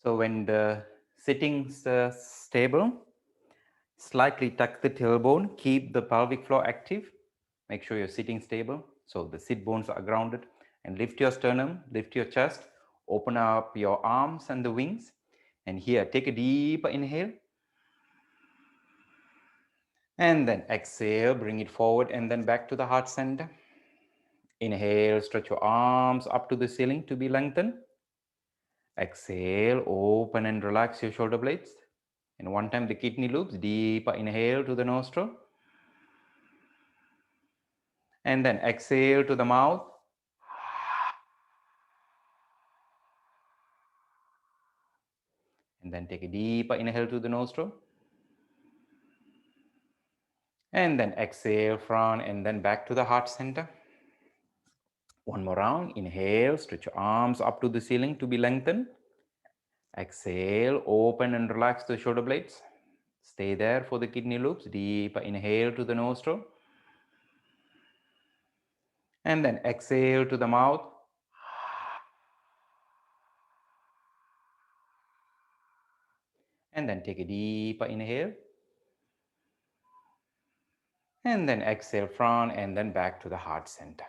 So when the sitting's stable, slightly tuck the tailbone, keep the pelvic floor active. Make sure you're sitting stable so the sit bones are grounded, and lift your sternum, lift your chest, open up your arms and the wings. And here, take a deeper inhale. And then exhale, bring it forward and then back to the heart center. Inhale, stretch your arms up to the ceiling to be lengthened. Exhale, open and relax your shoulder blades. And one time the kidney loops, deeper inhale to the nostril. And then exhale to the mouth. And then take a deeper inhale to the nostril. And then exhale, front, and then back to the heart center. One more round. Inhale, stretch your arms up to the ceiling to be lengthened. Exhale, open and relax the shoulder blades. Stay there for the kidney loops. Deeper inhale to the nostril. And then exhale to the mouth. And then take a deeper inhale. And then exhale, front, and then back to the heart center.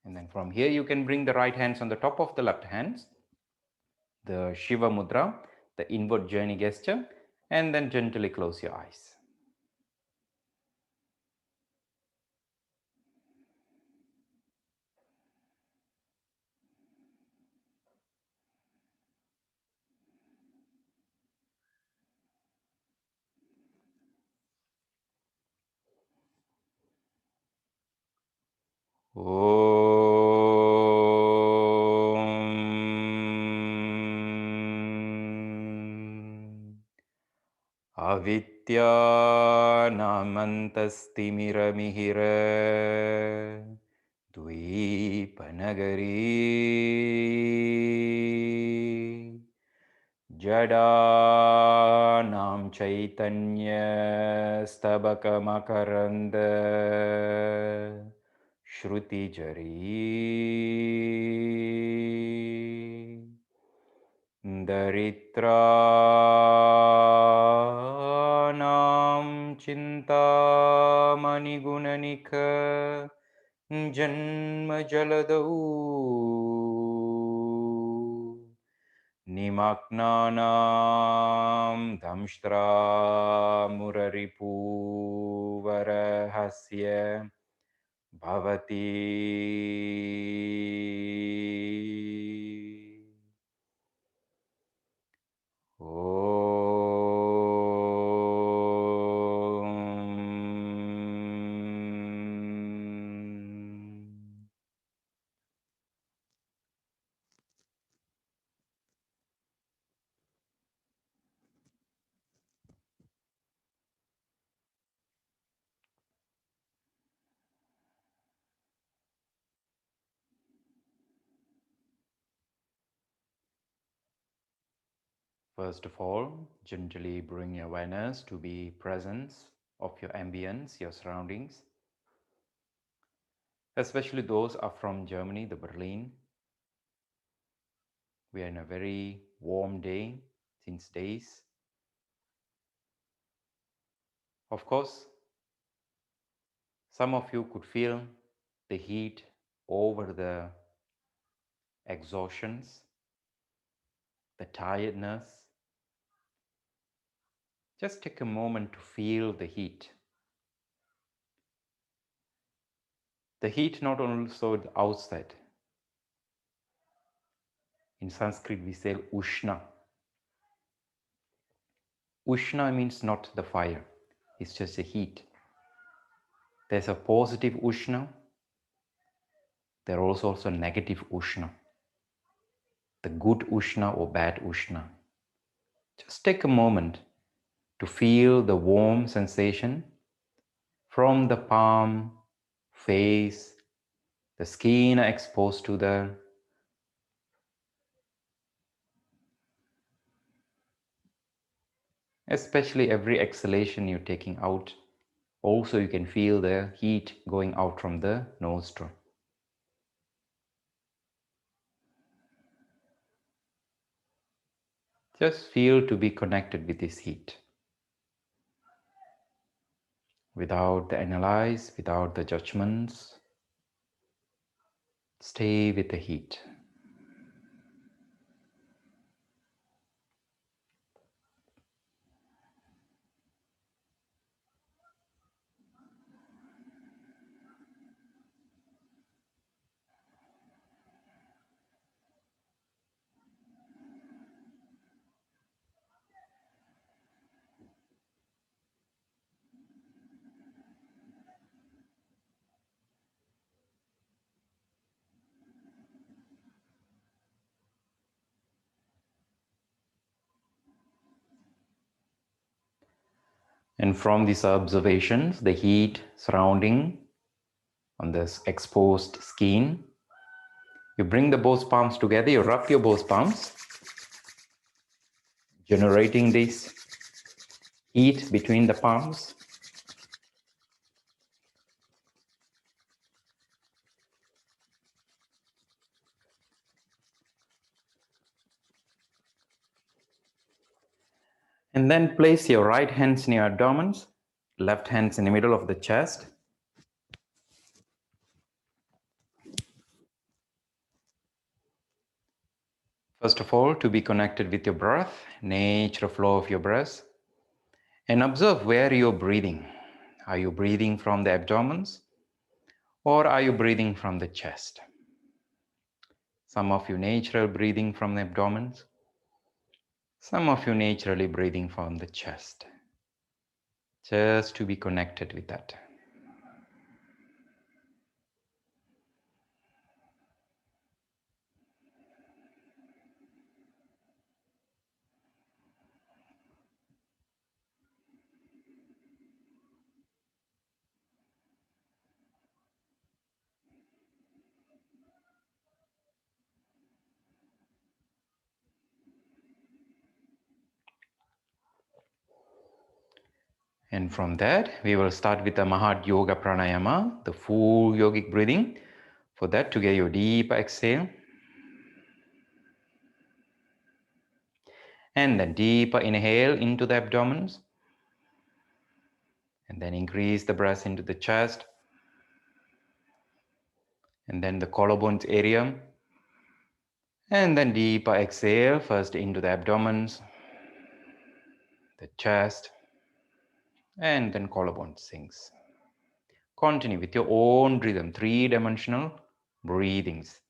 And then from here, you can bring the right hands on the top of the left hands, the Shiva Mudra, the inward journey gesture, and then gently close your eyes. Avidya namantastimira Dvipanagari Jadanam Chaitanya Stabakamakaranda Shruti Jari Daritranam Chintamani Gunanika Janma Jaladau Nimaknanam Damshtra Muraripu Varahasya Bhavati First of all, gently bring your awareness to be presence of your ambience, your surroundings, especially those are from Germany, the Berlin. We are in a very warm day since days. Of course, some of you could feel the heat over the exhaustions, the tiredness. Just take a moment to feel the heat. The heat not also the outside. In Sanskrit we say ushna. Ushna means not the fire, it's just a heat. There's a positive ushna, there are also negative ushna. The good ushna or bad ushna. Just take a moment to feel the warm sensation from the palm, face, the skin are exposed to the especially every exhalation you're taking out. Also you can feel the heat going out from the nostril. Just feel to be connected with this heat. Without the analyze, without the judgments. Stay with the heat. And from these observations, the heat surrounding on this exposed skin, you bring the both palms together, you rub your both palms, generating this heat between the palms. And then place your right hands in your abdomens, left hands in the middle of the chest. First of all, to be connected with your breath, natural flow of your breath, and observe where you're breathing. Are you breathing from the abdomens or are you breathing from the chest? Some of you natural breathing from the abdomens, some of you naturally breathing from the chest. Just to be connected with that. And from that, we will start with the Mahat Yoga Pranayama, the full yogic breathing. For that, to get your deep exhale. And then deeper inhale into the abdomens. And then increase the breath into the chest. And then the collarbones area. And then deeper exhale, first into the abdomens, the chest, and then collarbone sinks. Continue with your own rhythm, three-dimensional breathings.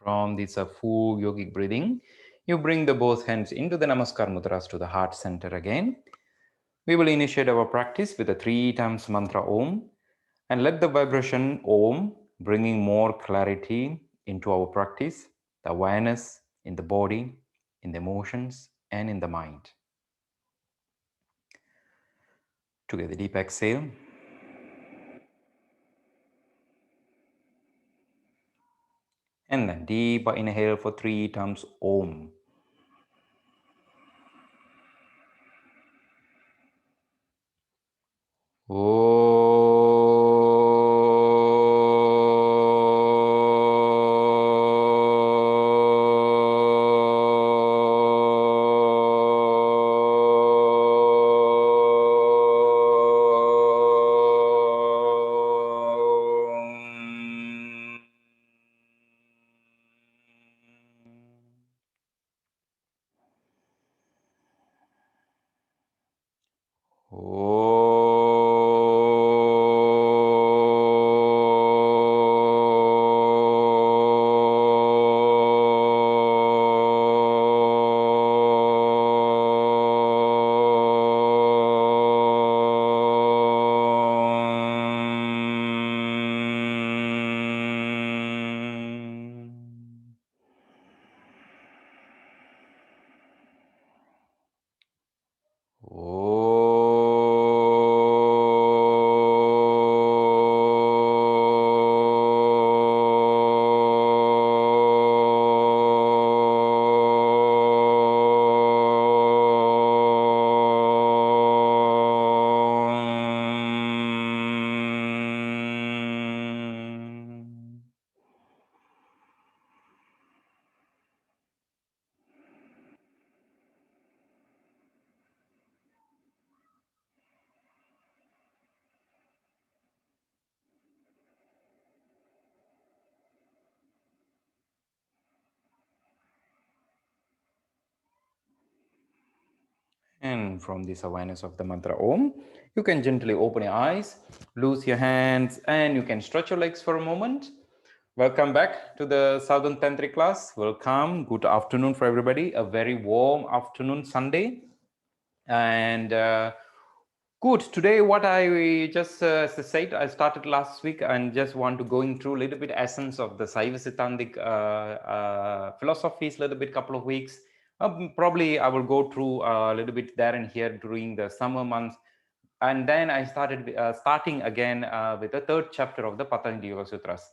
From this full yogic breathing, you bring the both hands into the Namaskar Mudras to the heart center again. We will initiate our practice with the 3 times mantra Om and let the vibration Om bringing more clarity into our practice, the awareness in the body, in the emotions, and in the mind. Together, deep exhale. And then deeper inhale for 3 times Om. And from this awareness of the mantra Om, you can gently open your eyes, loose your hands, and you can stretch your legs for a moment. Welcome back to the Southern Tantric class. Welcome. Good afternoon for everybody. A very warm afternoon Sunday. And good. Today, what I just as I said, I started last week and just want to going through a little bit essence of the Saiva Siddhantic philosophies, a little bit couple of weeks. Probably I will go through a little bit there and here during the summer months, and then I started starting again with the third chapter of the Patanjali Yoga Sutras.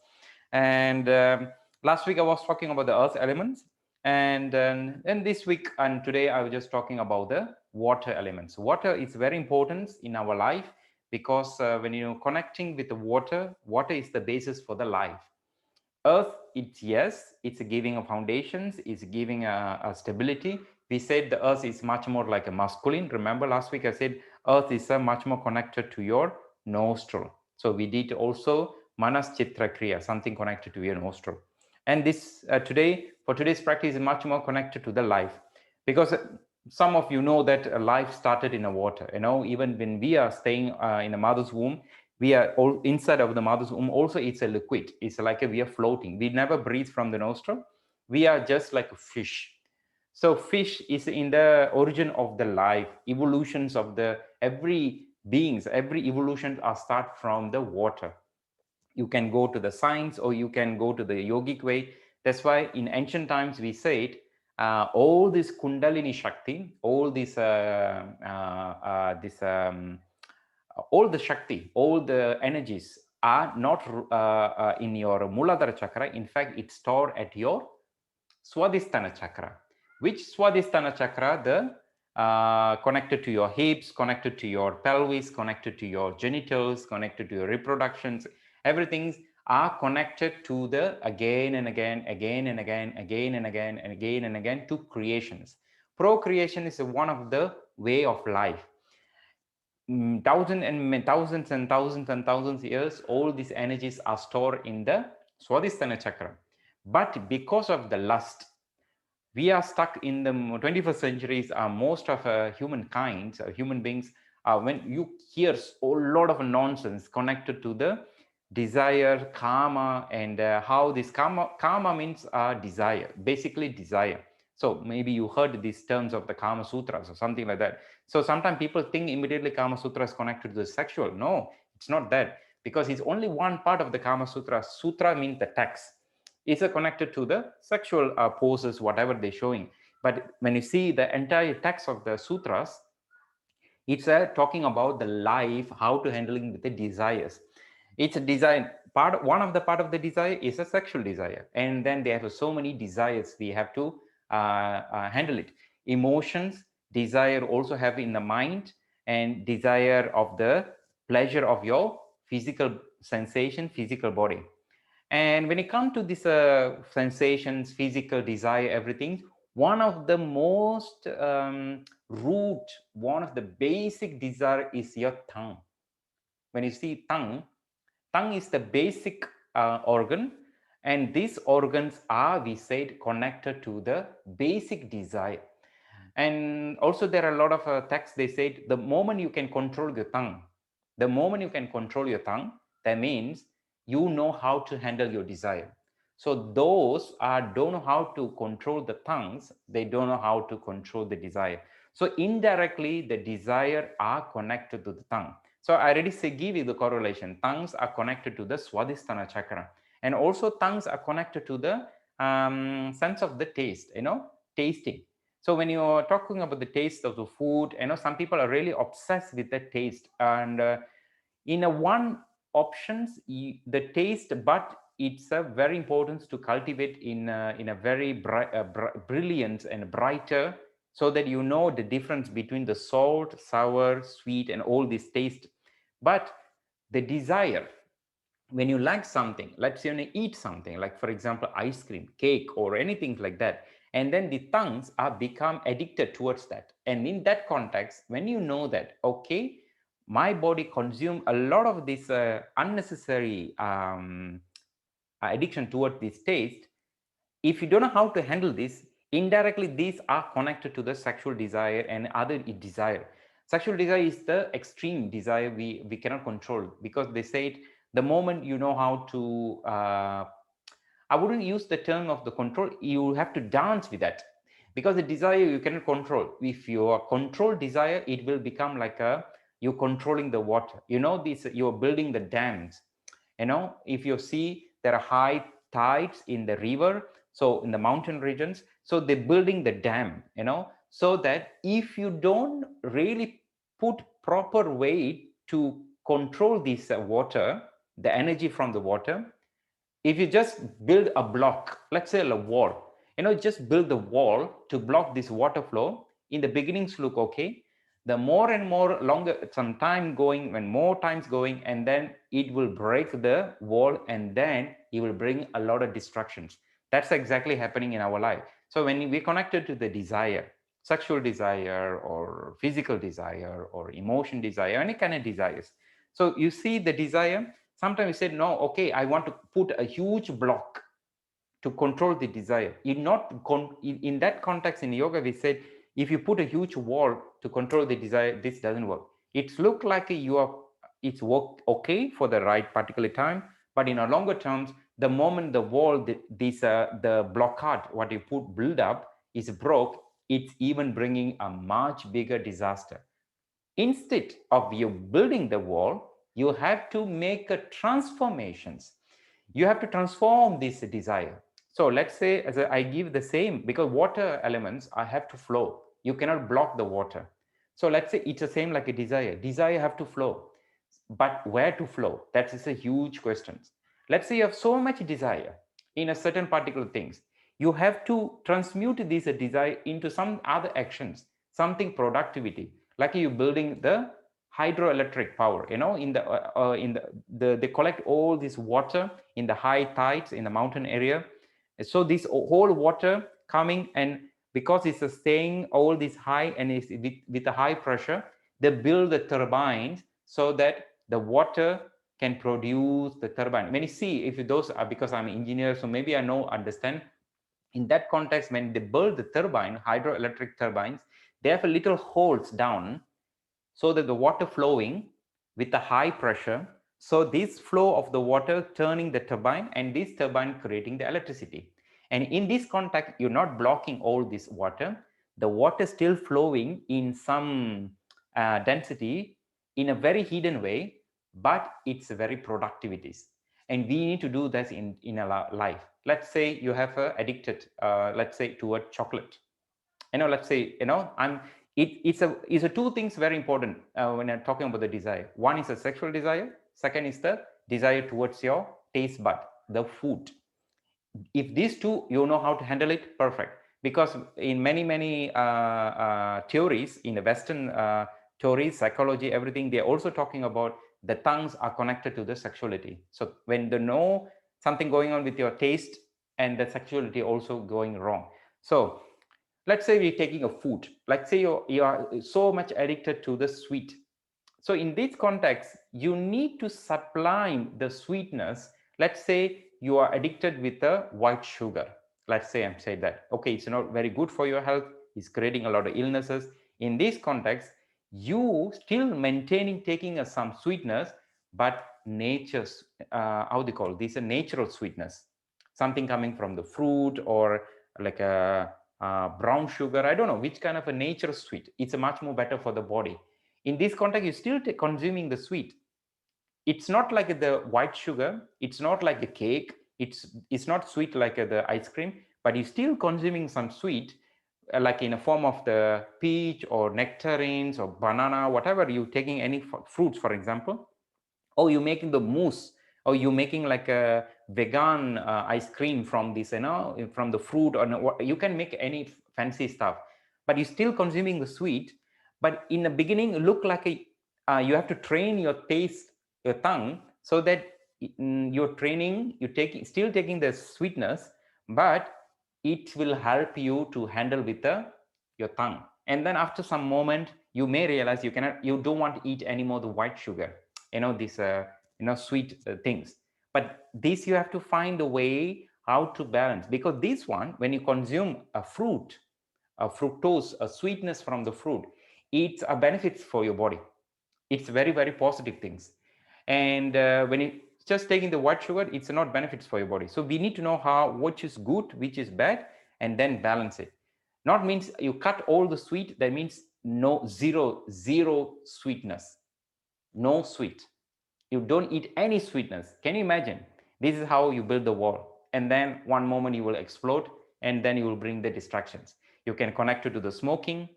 And last week I was talking about the earth elements, and this week and today I was just talking about the water elements. Water is very important in our life because when you're connecting with the water, water is the basis for the life. Earth, it's yes, it's giving a foundations, it's giving a stability. We said the earth is much more like a masculine. Remember last week I said earth is much more connected to your nostril. So we did also manas chitra kriya, something connected to your nostril. And this today, for today's practice, is much more connected to the life, because some of you know that life started in the water. You know, even when we are staying in a mother's womb, we are all inside of the mother's womb. Also, it's a liquid. It's like we are floating. We never breathe from the nostril. We are just like a fish. So fish is in the origin of the life, evolutions of the every beings, every evolution are start from the water. You can go to the science or you can go to the yogic way. That's why in ancient times we said all this kundalini shakti, all all the shakti, all the energies are not in your muladhara chakra. In fact, it's stored at your Swadhisthana chakra. Which Swadhisthana chakra? The connected to your hips, connected to your pelvis, connected to your genitals, connected to your reproductions. Everything are connected to the again and again, again and again, again and again, and again and again to creations. Procreation is one of the way of life. Thousands and thousands and thousands and thousands of years, all these energies are stored in the Swadhisthana chakra. But because of the lust, we are stuck in the 21st centuries. Most of humankind, human beings, when you hear a lot of nonsense connected to the desire, karma, and how this karma means desire, basically desire. So maybe you heard these terms of the Kama Sutras or something like that. So sometimes people think immediately Kama Sutra is connected to the sexual. No, it's not that, because it's only one part of the Kama Sutra. Sutra means the text. It's connected to the sexual poses, whatever they're showing. But when you see the entire text of the sutras, it's talking about the life, how to handling with the desires. It's a design part. One of the part of the desire is a sexual desire, and then they have so many desires. We have to handle it. Emotions, desire also have in the mind, and desire of the pleasure of your physical sensation, physical body. And when it comes to this sensations, physical desire, everything, one of the most root, one of the basic desire is your tongue. When you see tongue, tongue is the basic organ, and these organs are, we said, connected to the basic desire. And also there are a lot of texts, they say the moment you can control your tongue, the moment you can control your tongue, that means you know how to handle your desire. So those don't know how to control the tongues, they don't know how to control the desire. So indirectly the desire are connected to the tongue. So I already say, give you the correlation. Tongues are connected to the Swadhisthana chakra, and also tongues are connected to the sense of the taste, tasting. So when you are talking about the taste of the food, some people are really obsessed with the taste. And in a one options, the taste, but it's a very important to cultivate in a very brilliant and brighter, so that you know the difference between the salt, sour, sweet, and all these taste. But the desire, when you like something, let's say when you eat something, like for example ice cream, cake, or anything like that, and then the tongues are become addicted towards that. And in that context, when you know that, okay, my body consume a lot of this unnecessary addiction toward this taste, if you don't know how to handle this, indirectly these are connected to the sexual desire and other desire. Sexual desire is the extreme desire we cannot control, because they say it, the moment you know how to I wouldn't use the term of the control, you have to dance with that, because the desire you cannot control. If you are control desire, it will become like a, you're controlling the water, this, you're building the dams. If you see there are high tides in the river, so in the mountain regions, so they're building the dam, so that if you don't really put proper way to control this water, the energy from the water, if you just build a block, let's say a wall, just build the wall to block this water flow, in the beginnings look okay, the more and more longer some time going, when more times going, and then it will break the wall, and then it will bring a lot of distractions. That's exactly happening in our life. So when we connected to the desire, sexual desire or physical desire or emotion desire, any kind of desires, so you see the desire, sometimes you said, no, okay, I want to put a huge block to control the desire. In that context in yoga, we said, if you put a huge wall to control the desire, this doesn't work. It's look like it's worked okay for the right particular time, but in a longer terms, the moment the wall, the blockade, what you put build up is broke, it's even bringing a much bigger disaster. Instead of you building the wall, you have to make a transformations. You have to transform this desire. So let's say, as I give the same, because water elements I have to flow. You cannot block the water. So let's say it's the same like a desire. Desire have to flow, but where to flow? That is a huge question. Let's say you have so much desire in a certain particular things. You have to transmute this desire into some other actions, something productivity, like you building the hydroelectric power, they collect all this water in the high tides in the mountain area. So this whole water coming, and because it's staying all this high and is with the high pressure, they build the turbines so that the water can produce the turbine. When you see, if those are, because I'm an engineer, so maybe I know, understand, in that context, when they build the turbine, hydroelectric turbines, they have a little holes down so that the water flowing with the high pressure. So this flow of the water turning the turbine, and this turbine creating the electricity. And in this context, you're not blocking all this water. The water still flowing in some density in a very hidden way, but it's very productivities. And we need to do this in a life. Let's say you have addicted, let's say toward chocolate. Let's say, it's a two things very important when I'm talking about the desire. One is a sexual desire, second is the desire towards your taste bud, the food. If these two you know how to handle it, perfect. Because in many theories, in the Western theories, psychology, everything, they're also talking about the tongues are connected to the sexuality. So when they know something going on with your taste, and the sexuality also going wrong. So let's say we're taking a food. Let's say you are so much addicted to the sweet. So in this context, you need to sublime the sweetness. Let's say you are addicted with the white sugar. Let's say I'm saying that, okay, it's not very good for your health. It's creating a lot of illnesses. In this context, you still maintaining taking some sweetness, but nature's, how they call this, a natural sweetness, something coming from the fruit or like a brown sugar. I don't know which kind of a nature sweet. It's a much more better for the body. In this context, you still consuming the sweet. It's not like the white sugar. It's not like the cake. It's not sweet like the ice cream, but you're still consuming some sweet, like in a form of the peach or nectarines or banana, whatever you're taking, any fruits, for example. Or you're making the mousse, or you're making like a vegan ice cream from this, from the fruit, or you can make any fancy stuff, but you're still consuming the sweet. But in the beginning, look like you have to train your taste, your tongue, so that you're training, still taking the sweetness, but it will help you to handle with your tongue. And then after some moment, you may realize you don't want to eat anymore the white sugar, these sweet things. But this, you have to find a way how to balance, because this one, when you consume a fruit, a fructose, a sweetness from the fruit, it's a benefits for your body. It's very, very positive things. And when you just taking the white sugar, it's not benefits for your body. So we need to know which is good, which is bad, and then balance it. Not means you cut all the sweet, that means zero sweetness, no sweet. You don't eat any sweetness. Can you imagine? This is how you build the wall. And then one moment you will explode, and then you will bring the distractions. You can connect it to the smoking.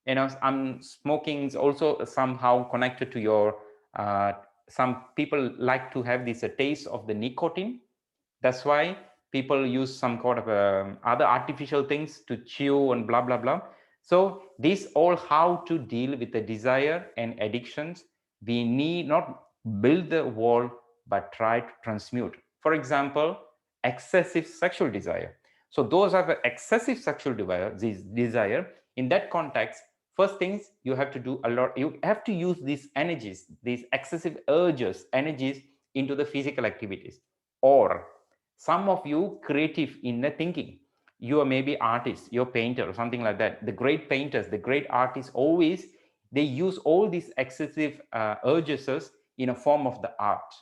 Smoking is also somehow connected to your, some people like to have this taste of the nicotine. That's why people use some kind of other artificial things to chew and blah, blah, blah. So this all how to deal with the desire and addictions. We need not build the wall, but try to transmute. For example, excessive sexual desire. So those are the excessive sexual desire. In that context, first things you have to do a lot. You have to use these energies, these excessive urges, energies into the physical activities. Or some of you creative in the thinking, you are maybe artist, you're painter or something like that. The great painters, the great artists, always they use all these excessive urges in a form of the art.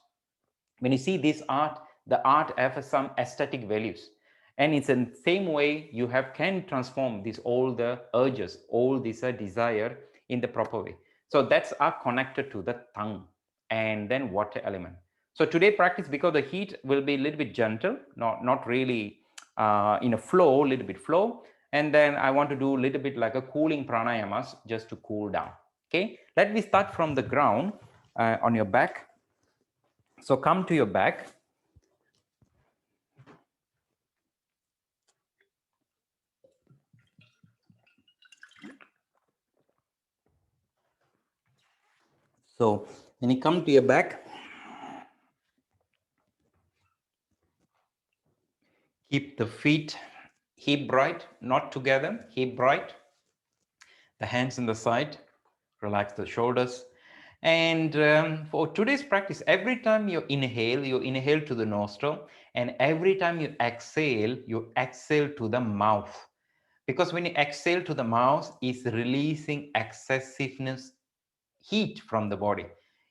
When you see this art, the art has some aesthetic values, and it's in the same way you can transform this all the urges, all this desire in the proper way. So that's are connected to the tongue and then water element. So today practice, because the heat will be a little bit gentle, not really in a flow, little bit flow. And then I want to do a little bit like a cooling pranayamas just to cool down. Okay, let me start from the ground on your back. So come to your back. So when you come to your back, keep the feet hip bright, not together, hip bright. The hands in the side, relax the shoulders. And for today's practice, every time you inhale to the nostril, and every time you exhale to the mouth. Because when you exhale to the mouth, it's releasing excessiveness, heat from the body.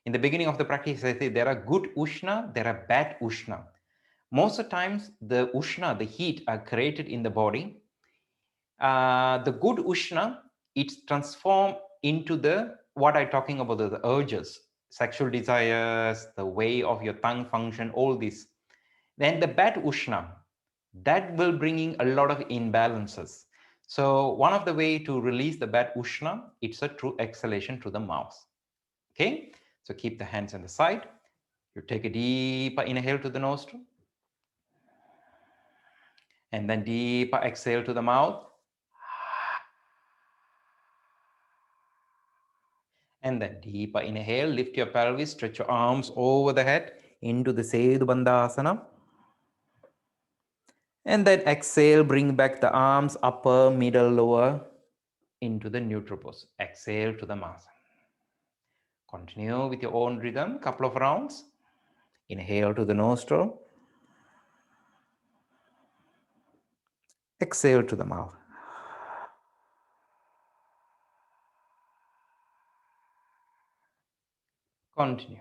In the beginning of the practice, I say there are good ushna, there are bad ushna. Most of the times, the ushna, the heat, are created in the body. The good ushna, it's transformed into the what I'm talking about, the urges, sexual desires, the way of your tongue function, all this. Then the bad ushna, that will bring in a lot of imbalances. So one of the way to release the bad ushna, it's a true exhalation to the mouth. Okay, so keep the hands on the side. You take a deeper inhale to the nostril, and then deeper exhale to the mouth. And then deeper inhale, lift your pelvis, stretch your arms over the head into the Sedu Bandhasana. And then exhale, bring back the arms, upper, middle, lower, into the neutral pose. Exhale to the Masa. Continue with your own rhythm, couple of rounds. Inhale to the nostril. Exhale to the mouth. Continue.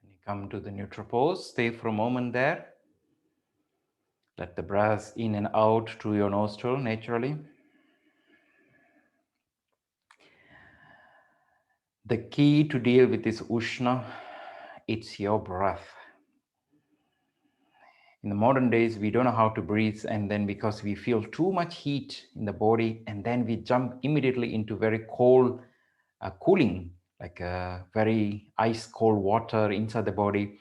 When you come to the neutral pose, stay for a moment there. Let the breath in and out through your nostril naturally. The key to deal with this ushna, it's your breath. In the modern days, we don't know how to breathe, and then because we feel too much heat in the body, and then we jump immediately into very cold, cooling, like very ice cold water inside the body,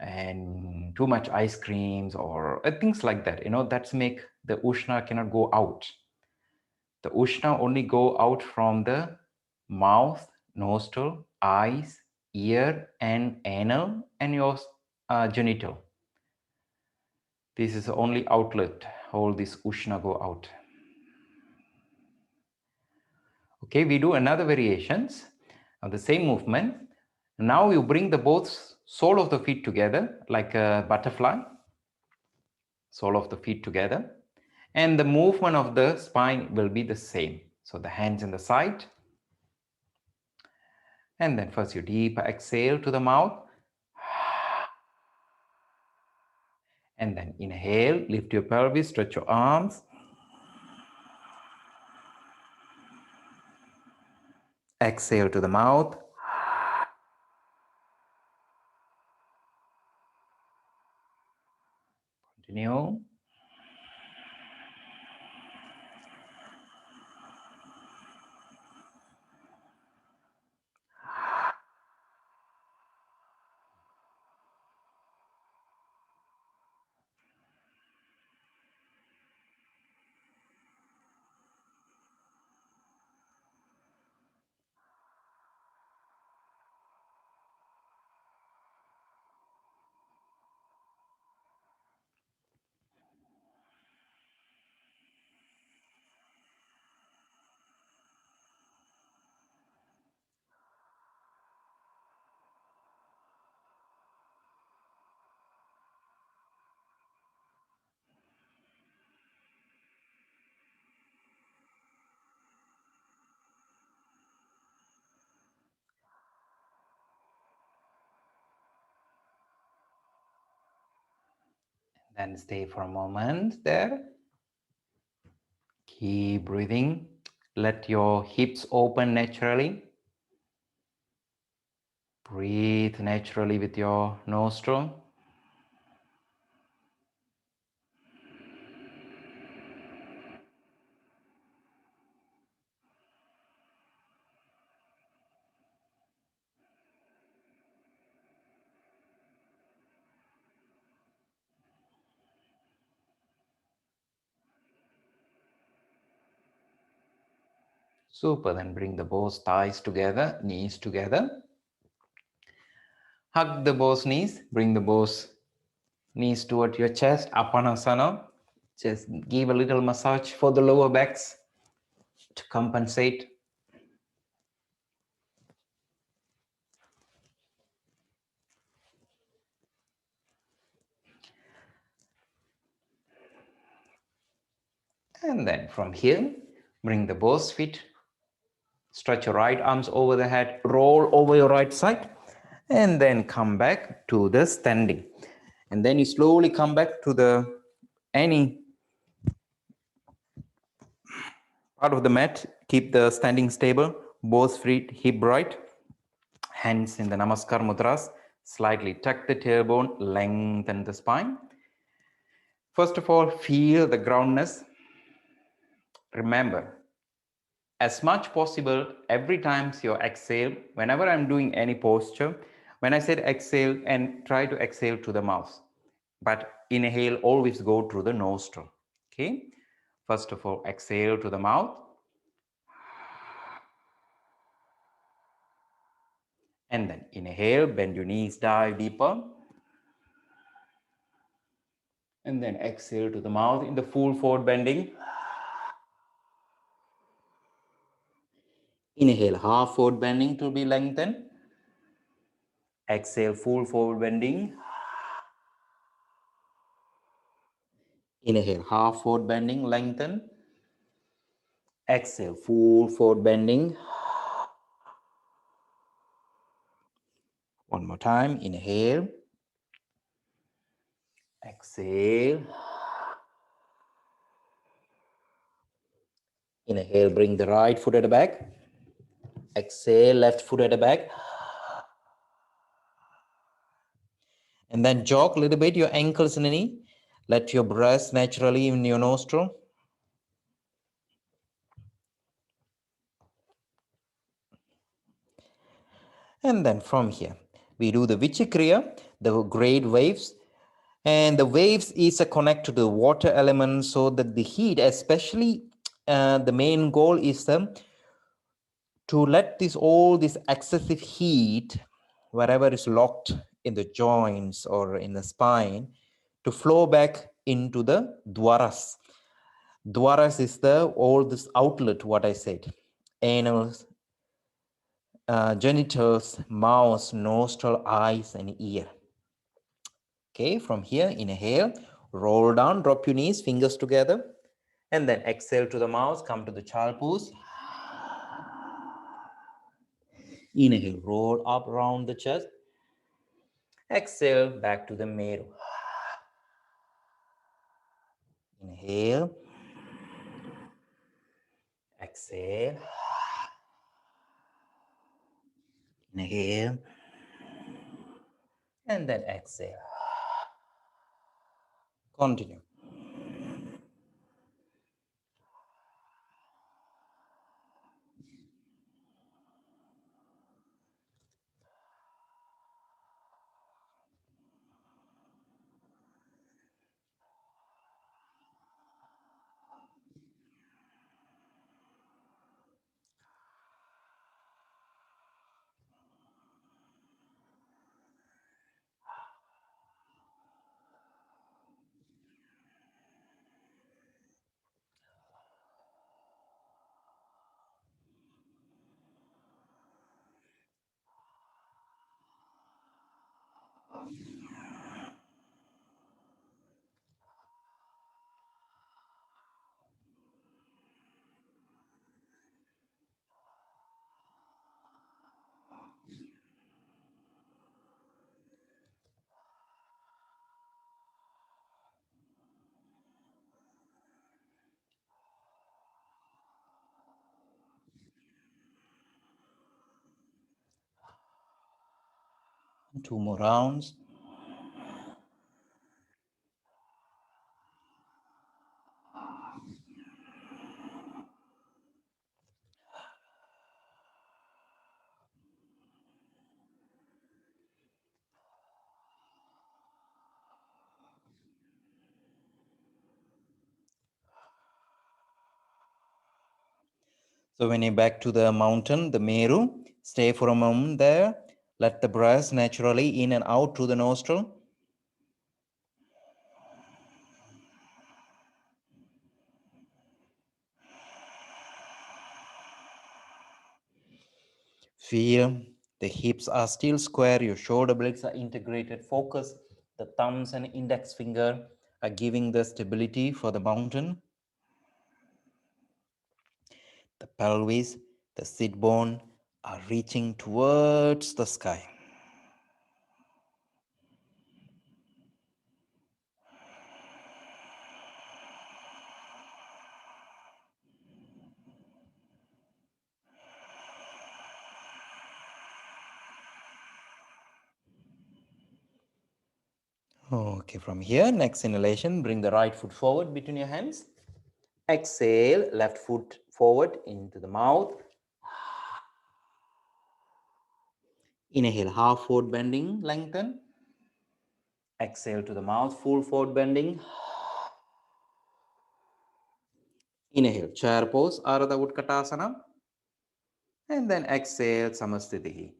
and too much ice creams or things like that. That's make the ushna cannot go out. The ushna only go out from the mouth, nostril, eyes, ear, and anal, and your genital. This is the only outlet. All this ushna go out. Okay, we do another variations of the same movement. Now you bring the both sole of the feet together like a butterfly. Sole of the feet together. And the movement of the spine will be the same. So the hands in the side. And then first you deep exhale to the mouth. And then inhale, lift your pelvis, stretch your arms. Exhale to the mouth. Continue. Then stay for a moment there. Keep breathing. Let your hips open naturally. Breathe naturally with your nostril. Super, then bring the both thighs together, knees together. Hug the both knees, bring the both knees toward your chest, Apanasana. Just give a little massage for the lower backs to compensate. And then from here, Bring the both feet. Stretch your right arms over the head. Roll over your right side. And then come back to the standing. And then you slowly come back to the any part of the mat. Keep the standing stable. Both feet hip right. Hands in the Namaskar Mudras. Slightly tuck the tailbone. Lengthen the spine. First of all, feel the groundness. Remember, as much possible, every time you exhale, whenever I'm doing any posture, when I said exhale, and try to exhale to the mouth, but inhale, always go through the nostril. Okay, first of all, exhale to the mouth, and then inhale, bend your knees, dive deeper, and then exhale to the mouth in the full forward bending. Inhale, half forward bending to be lengthened. Exhale, full forward bending. Inhale, half forward bending, lengthen. Exhale, full forward bending. One more time, inhale. Exhale. Inhale, bring the right foot at the back. Exhale, left foot at the back. And then jog a little bit your ankles and knee. Let your breath naturally in your nostril. And then from here, we do the Vichakriya, the great waves. And the waves is a connect to the water element so that the heat, especially the main goal is to let all this excessive heat, wherever is locked in the joints or in the spine, to flow back into the dwaras. Dwaras is all this outlet, what I said, anals, genitals, mouth, nostril, eyes, and ear. Okay, from here, inhale, roll down, drop your knees, fingers together, and then exhale to the mouth, come to the child pose. Inhale, roll up around the chest. Exhale, back to the Meru. Inhale. Exhale. Inhale. And then exhale. Continue. Two more rounds. So when you're back to the mountain, the Meru, stay for a moment there. Let the breath naturally in and out through the nostril. Feel the hips are still square, your shoulder blades are integrated. Focus, the thumbs and index finger are giving the stability for the mountain. The pelvis, the sit bone are reaching towards the sky. Okay, from here, next inhalation, bring the right foot forward between your hands. Exhale, left foot forward into the mouth. Inhale, half forward bending, lengthen. Exhale to the mouth, full forward bending. Inhale, chair pose, Ardha Utkatasana. And then exhale, Samasthiti.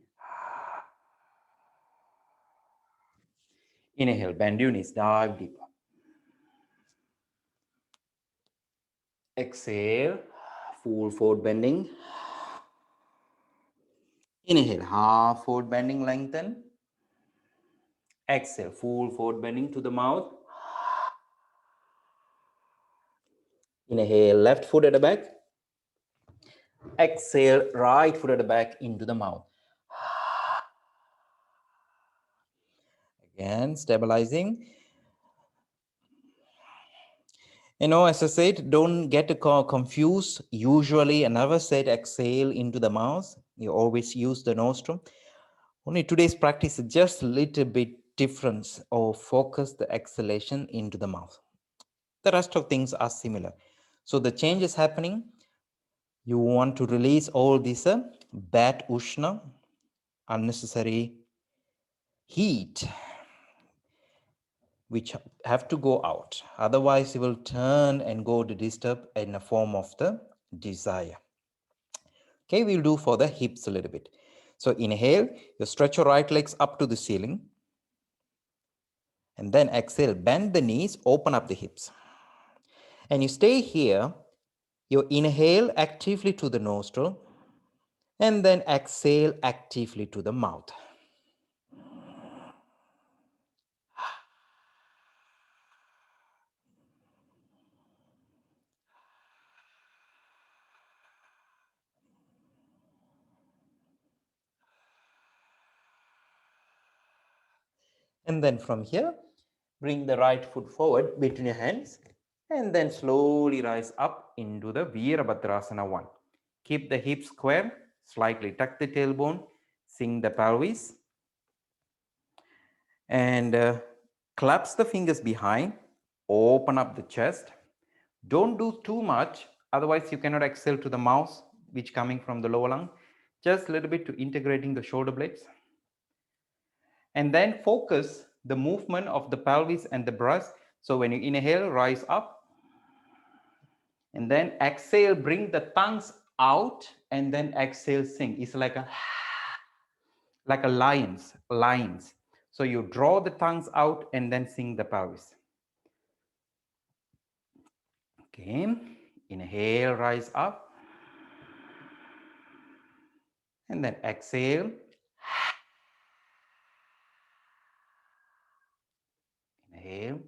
Inhale, bend your knees, dive deeper. Exhale, full forward bending. Inhale, half forward bending, lengthen. Exhale, full forward bending to the mouth. Inhale, left foot at the back. Exhale, right foot at the back into the mouth. Again, stabilizing. As I said, don't get confused. Usually, I never said exhale into the mouth. You always use the nostril. Only today's practice is just a little bit different, or focus the exhalation into the mouth. The rest of things are similar. So the change is happening. You want to release all this bad ushna, unnecessary heat, which have to go out. Otherwise, you will turn and go to disturb in a form of the desire. Okay, we'll do for the hips a little bit. So inhale, you stretch your right legs up to the ceiling. And then exhale, bend the knees, open up the hips. And you stay here. You inhale actively to the nostril. And then exhale actively to the mouth. And then from here, bring the right foot forward between your hands. And then slowly rise up into the Virabhadrasana 1. Keep the hips square, slightly tuck the tailbone, sink the pelvis. And collapse the fingers behind, open up the chest. Don't do too much, otherwise you cannot exhale to the mouth, which coming from the lower lung. Just a little bit to integrating the shoulder blades. And then focus the movement of the pelvis and the breast. So when you inhale, rise up. And then exhale, bring the tongues out, and then exhale, sink. It's like a lines. So you draw the tongues out and then sink the pelvis. Okay, inhale, rise up. And then exhale. Inhale.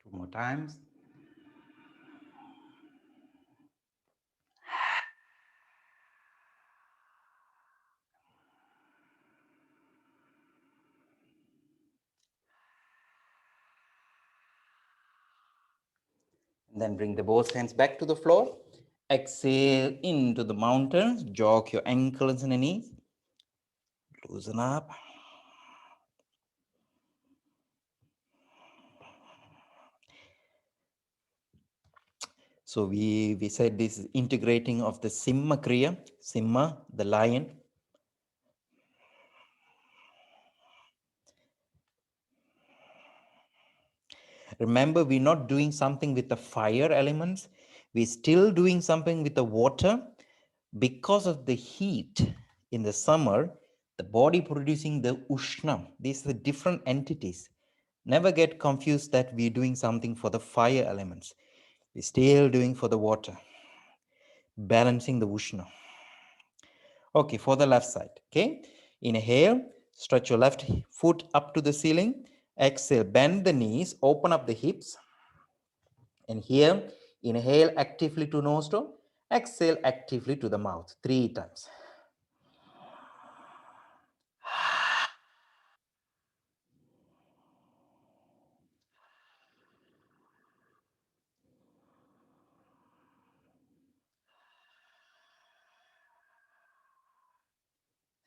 Two more times. And then bring the both hands back to the floor. Exhale into the mountains. Jog your ankles and knees. Loosen up. So we said this is integrating of the Simma Kriya. Simma, the lion. Remember, we're not doing something with the fire elements. We're still doing something with the water. Because of the heat in the summer, the body producing the ushna. These are different entities. Never get confused that we're doing something for the fire elements. We're still doing for the water. balancing the ushna. Okay, for the left side. Okay, inhale, stretch your left foot up to the ceiling. Exhale, bend the knees, open up the hips. And here, inhale actively to nostril, exhale actively to the mouth 3 times.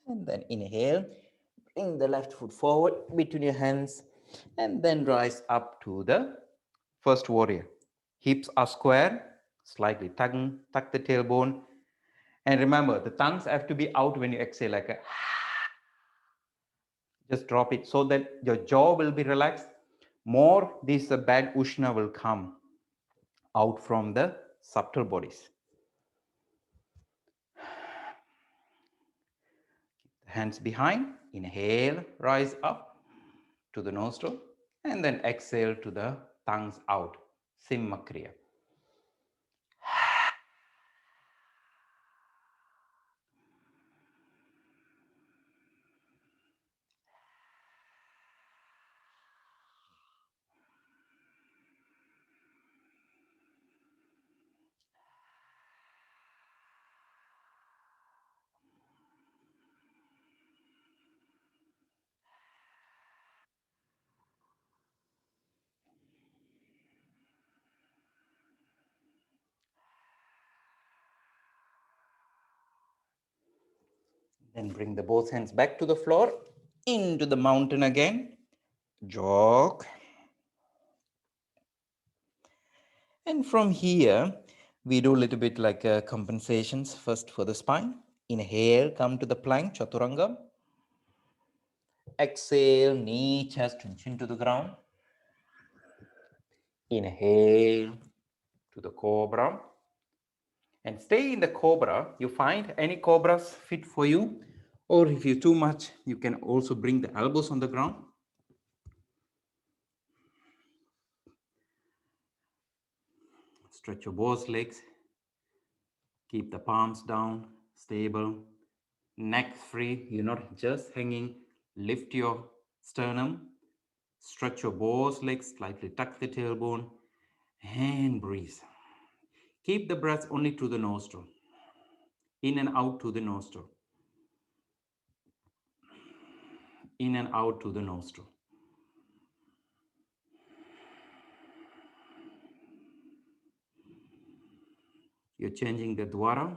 And then inhale, bring the left foot forward between your hands, and then rise up to the first warrior. Hips are square, slightly tuck the tailbone. And remember, the tongues have to be out when you exhale, like a just drop it so that your jaw will be relaxed. More this bad ushna will come out from the subtle bodies. Hands behind, inhale, rise up to the nostril, and then exhale to the tongues out, Simma Kriya. Then bring the both hands back to the floor, into the mountain again, jog. And from here, we do a little bit like compensations first for the spine. Inhale, come to the plank, chaturanga. Exhale, knee, chest, and chin to the ground. Inhale to the cobra. And stay in the cobra. You find any cobras fit for you, or if you're too much, you can also bring the elbows on the ground. Stretch your both legs. Keep the palms down, stable. Neck free. You're not just hanging. Lift your sternum. Stretch your both legs, slightly tuck the tailbone, and breathe. Keep the breath only to the nostril. In and out to the nostril. In and out to the nostril. You're changing the dwara,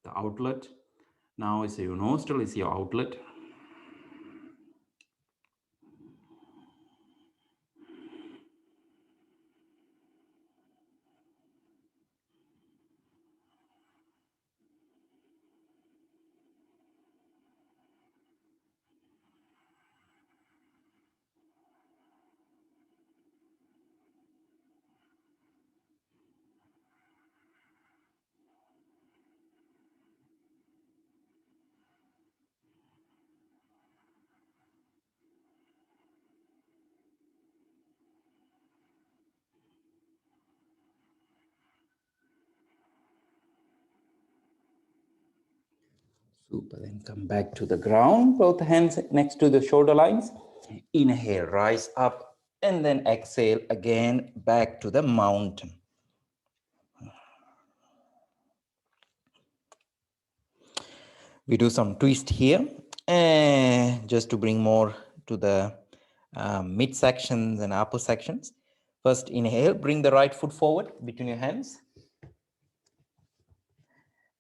the outlet. Now is your nostril is your outlet. Super. Then come back to the ground. Both hands next to the shoulder lines. Inhale, rise up, and then exhale again back to the mountain. We do some twist here, just to bring more to the mid sections and upper sections. First, inhale, bring the right foot forward between your hands.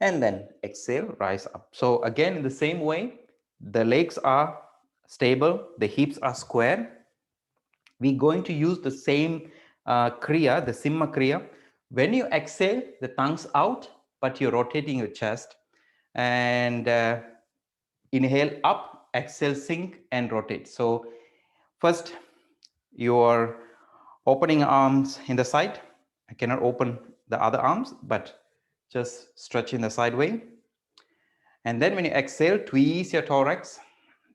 And then exhale, rise up. So again, in the same way, the legs are stable, the hips are square. We're going to use the same kriya, the simma kriya. When you exhale, the tongue's out, but you're rotating your chest. And inhale up, exhale, sink and rotate. So first, you're opening arms in the side. I cannot open the other arms, but just stretch in the side way. And then when you exhale, twist your thorax.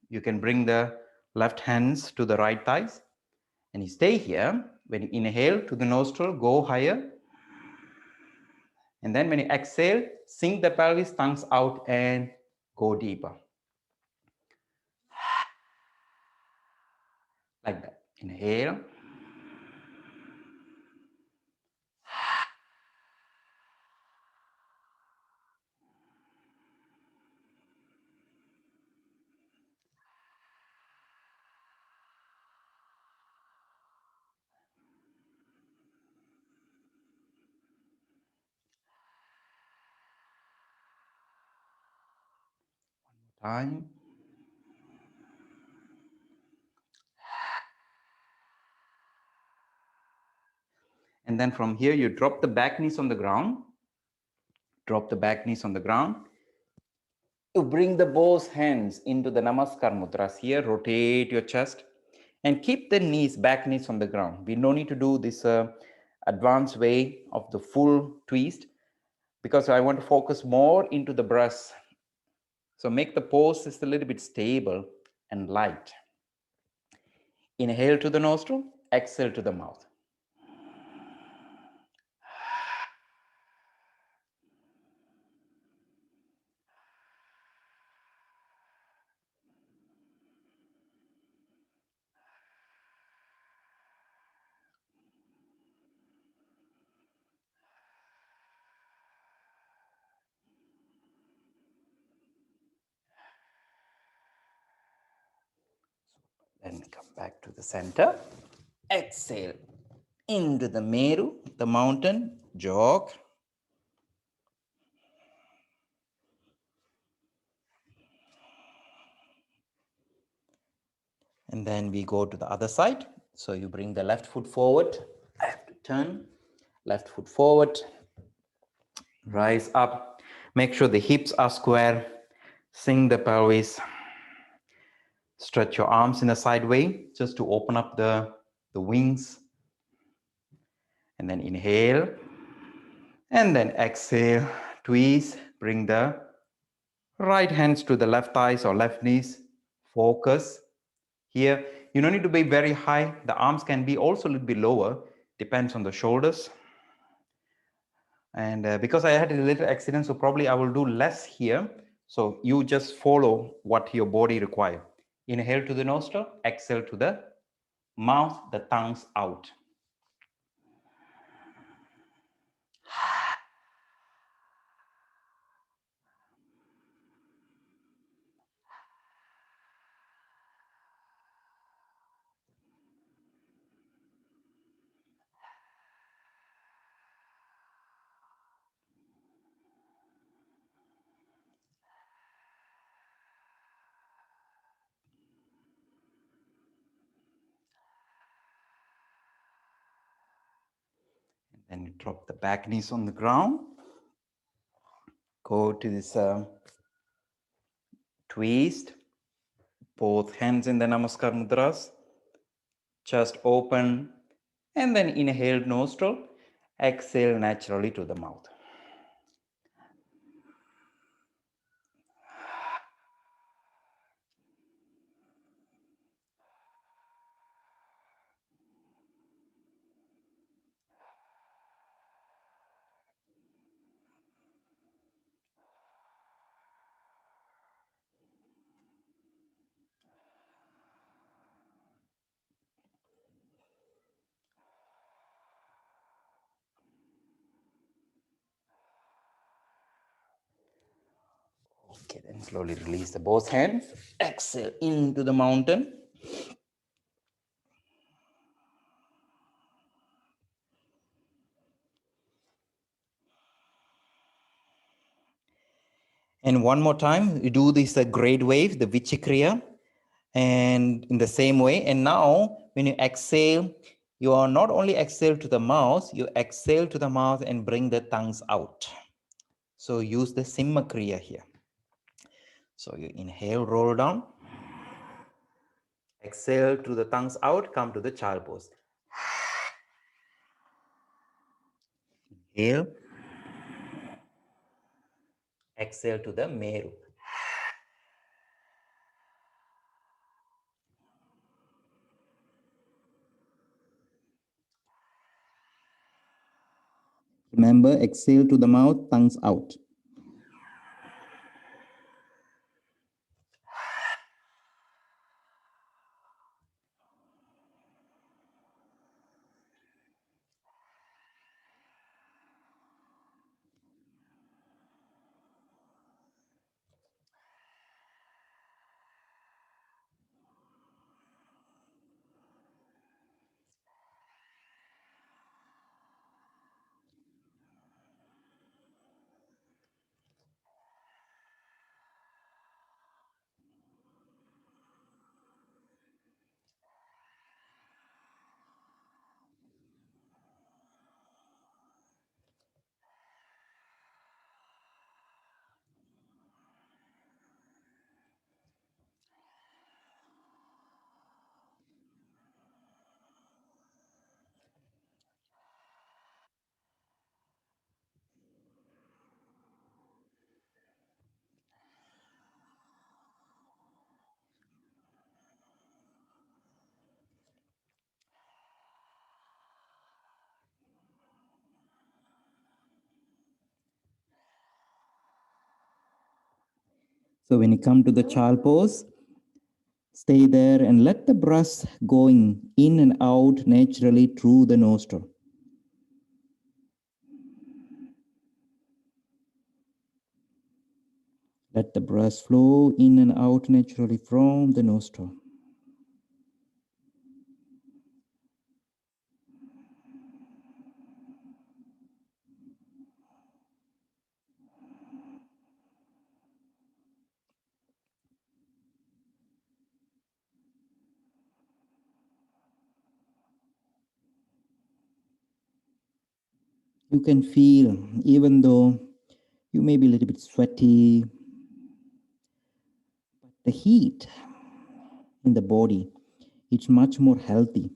You can bring the left hands to the right thighs. And you stay here. When you inhale to the nostril, go higher. And then when you exhale, sink the pelvis, tongues out, and go deeper. Like that. Inhale. Time. And then from here, you drop the back knees on the ground. Drop the back knees on the ground. You bring the both hands into the Namaskar Mudras here. Rotate your chest and keep the knees, back knees on the ground. We no need to do this advanced way of the full twist because I want to focus more into the breath. So make the pose just a little bit stable and light. Inhale to the nostril, exhale to the mouth. Then come back to the center. Exhale into the Meru, the mountain, jog. And then we go to the other side. So you bring the left foot forward. I have to turn. Left foot forward. Rise up. Make sure the hips are square. Sink the pelvis. Stretch your arms in a side way just to open up the wings. And then inhale. And then exhale. Twist. Bring the right hands to the left thighs or left knees. Focus. Here, you don't need to be very high. The arms can be also a little bit lower. Depends on the shoulders. And because I had a little accident, so probably I will do less here. So you just follow what your body requires. Inhale to the nostril, exhale to the mouth, the tongues out. And then you drop the back knees on the ground. Go to this twist. Both hands in the Namaskar Mudras. Chest open. And then inhale nostril. Exhale naturally to the mouth. Okay, then slowly release the both hands. Exhale into the mountain. And one more time, you do this great wave, the Vichikriya, and in the same way. And now, when you exhale, you are not only exhale to the mouth, you exhale to the mouth and bring the tongues out. So use the Simha Kriya here. So you inhale, roll down. Exhale to the tongues out, come to the child pose. Inhale. Exhale to the Meru. Remember, exhale to the mouth, tongues out. So when you come to the child pose, stay there and let the breath going in and out naturally through the nostril. Let the breath flow in and out naturally from the nostril. You can feel, even though you may be a little bit sweaty, the heat in the body, it's much more healthy.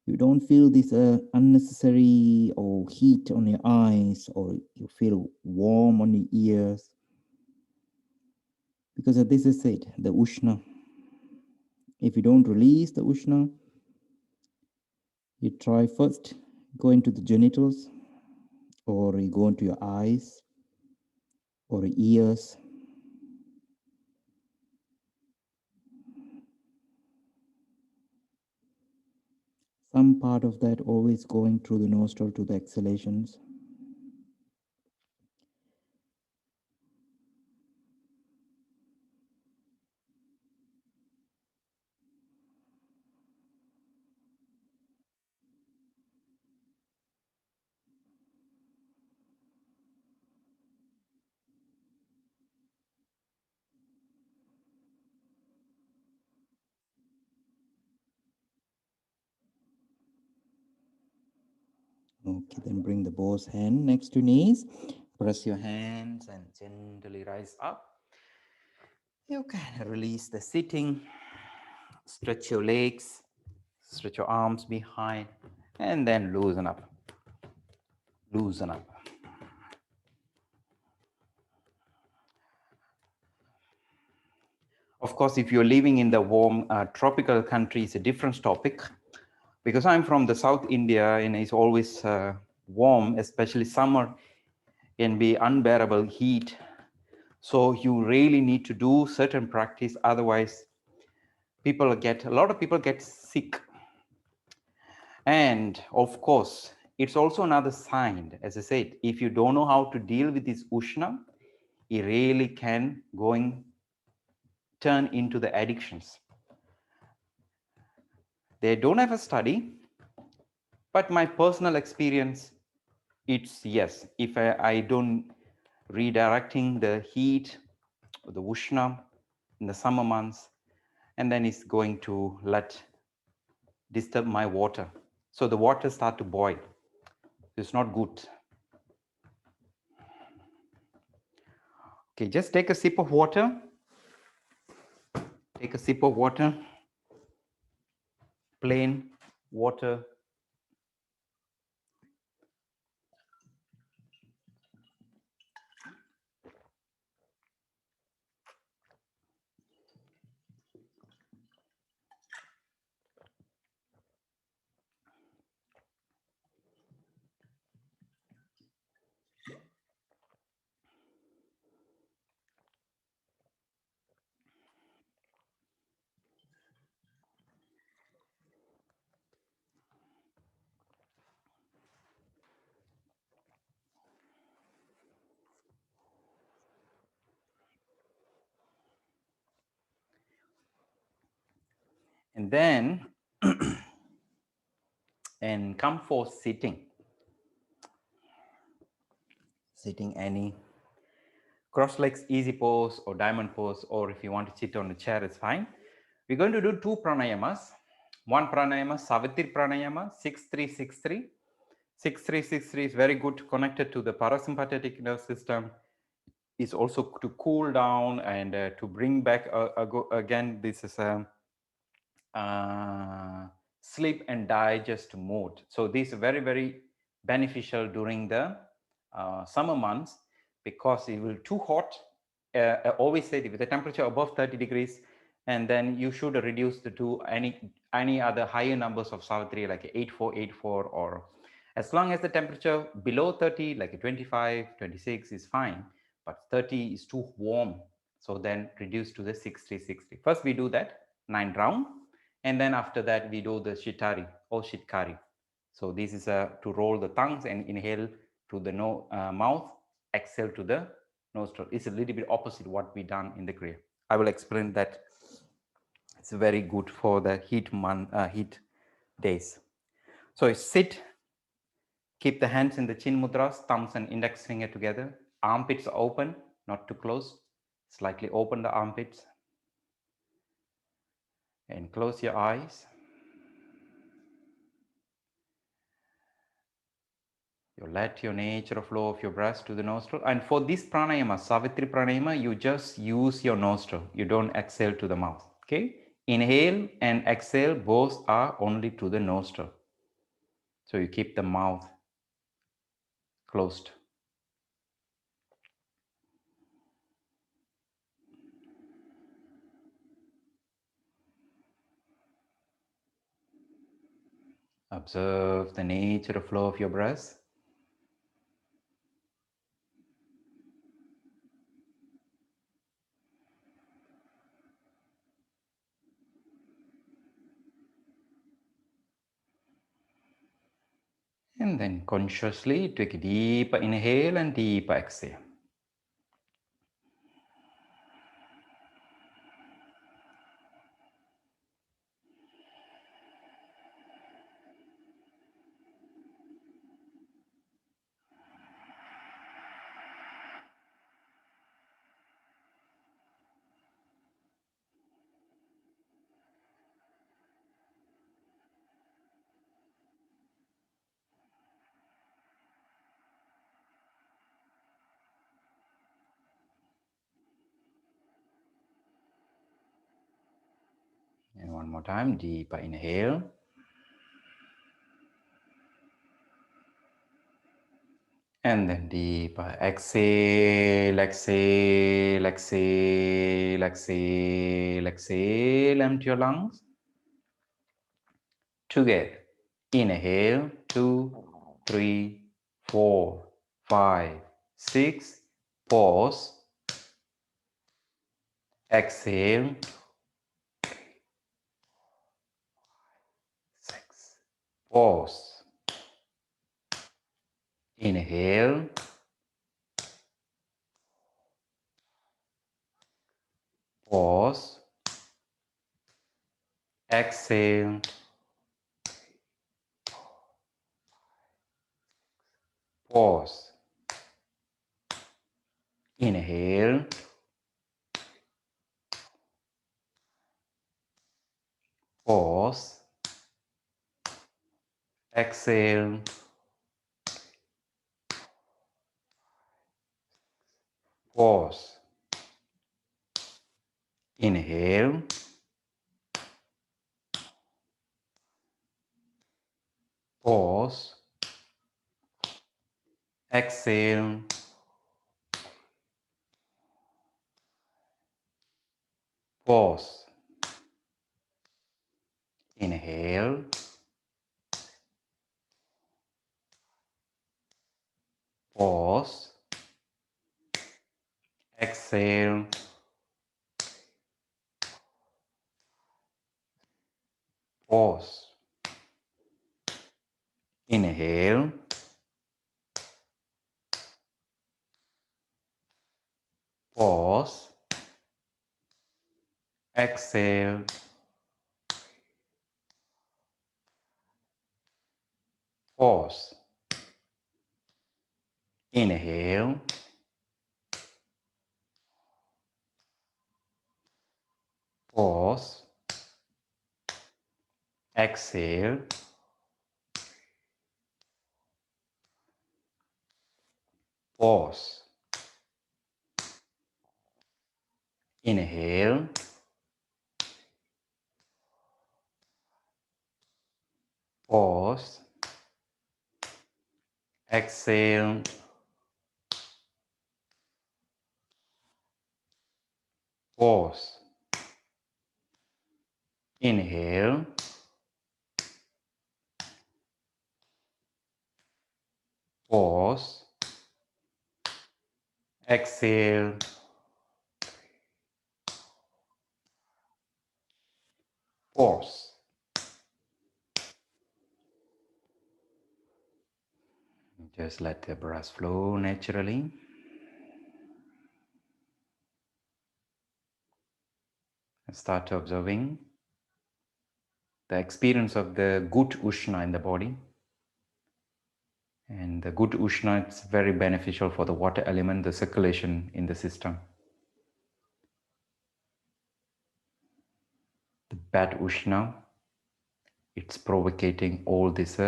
You don't feel this unnecessary or heat on your eyes, or you feel warm on your ears. Because this is it, the ushna. If you don't release the ushna, you try first go into the genitals, or you go into your eyes or ears. Some part of that always going through the nostril to the exhalations. Okay, then bring the both hand next to knees. Press your hands and gently rise up. You can release the sitting. Stretch your legs. Stretch your arms behind. And then loosen up. Loosen up. Of course, if you're living in the warm tropical country, it's a different topic. Because I'm from the South India and it's always warm, especially summer can be unbearable heat. So you really need to do certain practice, otherwise a lot of people get sick. And of course, it's also another sign, as I said, if you don't know how to deal with this ushna, it really can turn into the addictions. They don't have a study, but my personal experience, it's yes, if I don't redirecting the heat, the ushna in the summer months, and then it's going to disturb my water. So the water start to boil. It's not good. Okay, just take a sip of water. Take a sip of water. Plain water. And then and come for sitting. Sitting any cross legs easy pose or diamond pose, or if you want to sit on a chair, it's fine. We're going to do 2 pranayamas. One pranayama, Savitri pranayama, 6363. 6363 is very good connected to the parasympathetic nerve system. Is also to cool down and to bring back again. This is a sleep and digest mode. So this is very, very beneficial during the summer months, because it will too hot. I always say with the temperature above 30 degrees, and then you should reduce the to any other higher numbers of Savitri, like 8484, or as long as the temperature below 30, like 25, 26 is fine, but 30 is too warm. So then reduce to the 60, 60. First we do that 9 round, and then after that we do the shitari or shitkari. So this is to roll the tongues and inhale to the mouth, exhale to the nostril. It's a little bit opposite what we done in the Kriya. I will explain that. It's very good for the heat days. So sit, keep the hands in the chin mudras, thumbs and index finger together. Armpits open, not too close. Slightly open the armpits. And close your eyes. You let your natural flow of your breath to the nostril. And for this pranayama, Savitri pranayama, you just use your nostril. You don't exhale to the mouth. Okay? Inhale and exhale, both are only to the nostril. So you keep the mouth closed. Observe the natural flow of your breath. And then consciously take a deeper inhale and deeper exhale. And one more time, deeper inhale. And then deeper exhale, exhale, exhale, exhale, exhale. Empty your lungs. Together. Inhale, 2, 3, 4, 5, 6. Pause. Exhale. 6. Pause. Inhale. Pause. Exhale. Pause. Inhale. Pause. Exhale. Pause. Inhale. Pause. Exhale. Pause. Inhale. Pause. Exhale. Pause. Inhale. Pause. Exhale. Pause. Inhale. Pause. Exhale. Pause. Inhale. Pause. Exhale. Pause. Inhale. Pause. Exhale. Pause. Just let the breath flow naturally. And start observing the experience of the good ushna in the body. And the good ushna is very beneficial for the water element, the circulation in the system. The bad ushna, it's provoking all these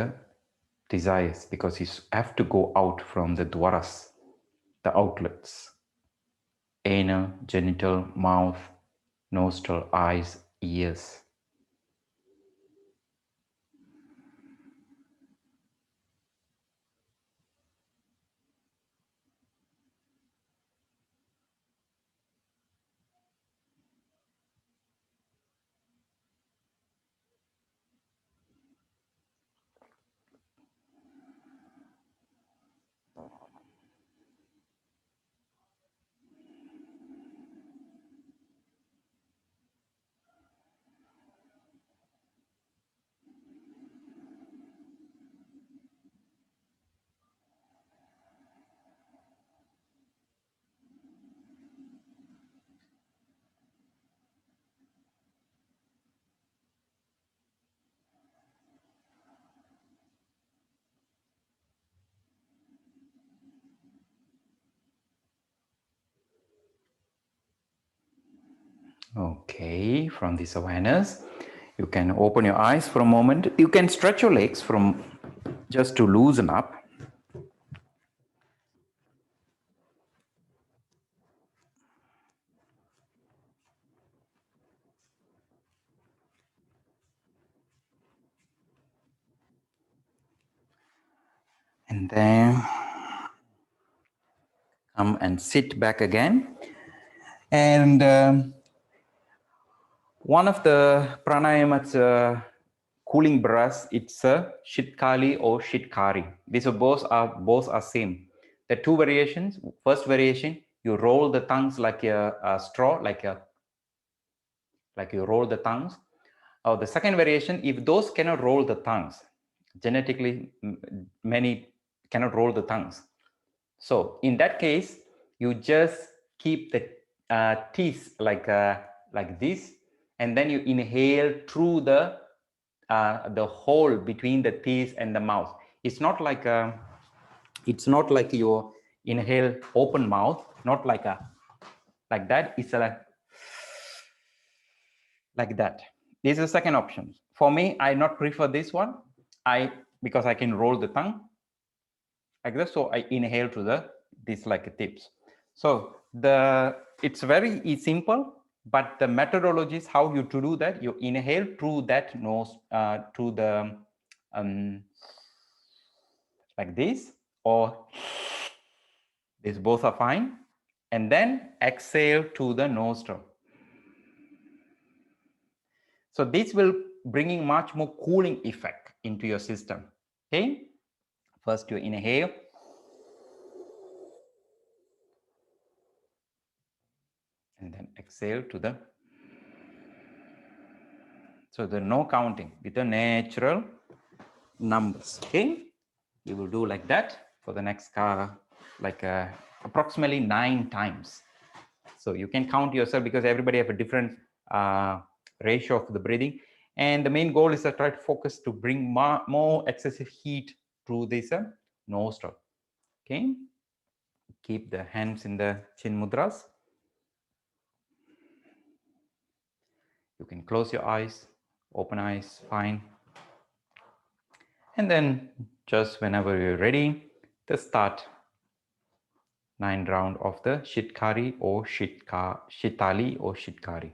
desires because you have to go out from the dwaras, the outlets, anal, genital, mouth, nostril, eyes, ears. Okay, from this awareness, you can open your eyes for a moment. You can stretch your legs from just to loosen up. And then come and sit back again. And one of the pranayama's cooling breaths, it's a shitkali or shitkari. These are both are same. The two variations. First variation, you roll the tongues like a straw, like you roll the tongues. Or the second variation, if those cannot roll the tongues, genetically many cannot roll the tongues. So in that case, you just keep the teeth like this, and then you inhale through the hole between the teeth and the mouth. It's not like you inhale open mouth, not like that. It's like that. This is the second option. For me, I not prefer this one. Because I can roll the tongue like this, so I inhale to this like tips. So it's very simple, but the methodology is how you to do that. You inhale through that nose, through the like this, or this, both are fine, and then exhale to the nostril. So this will bringing much more cooling effect into your system. Okay, first you inhale, and then exhale to the. So there's no counting with the natural numbers. Okay, we will do like that for the next approximately 9 times. So you can count yourself because everybody have a different ratio of the breathing, and the main goal is to try to focus to bring more excessive heat through this nostril. Okay, keep the hands in the chin mudras. You can close your eyes, open eyes, fine. And then just whenever you're ready, just start 9 round of the Shitkari or Shitali or Shitkari.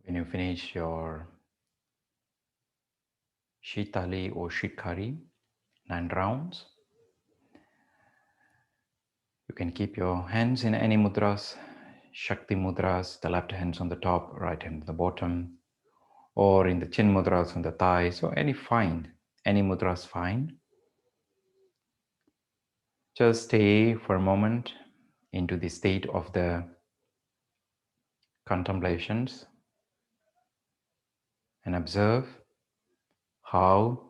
When you finish your Shitali or Shikari, 9 rounds, you can keep your hands in any mudras, Shakti mudras, the left hand's on the top, right hand on the bottom, or in the chin mudras on the thighs, or any fine, any mudras fine. Just stay for a moment into the state of the contemplations and observe how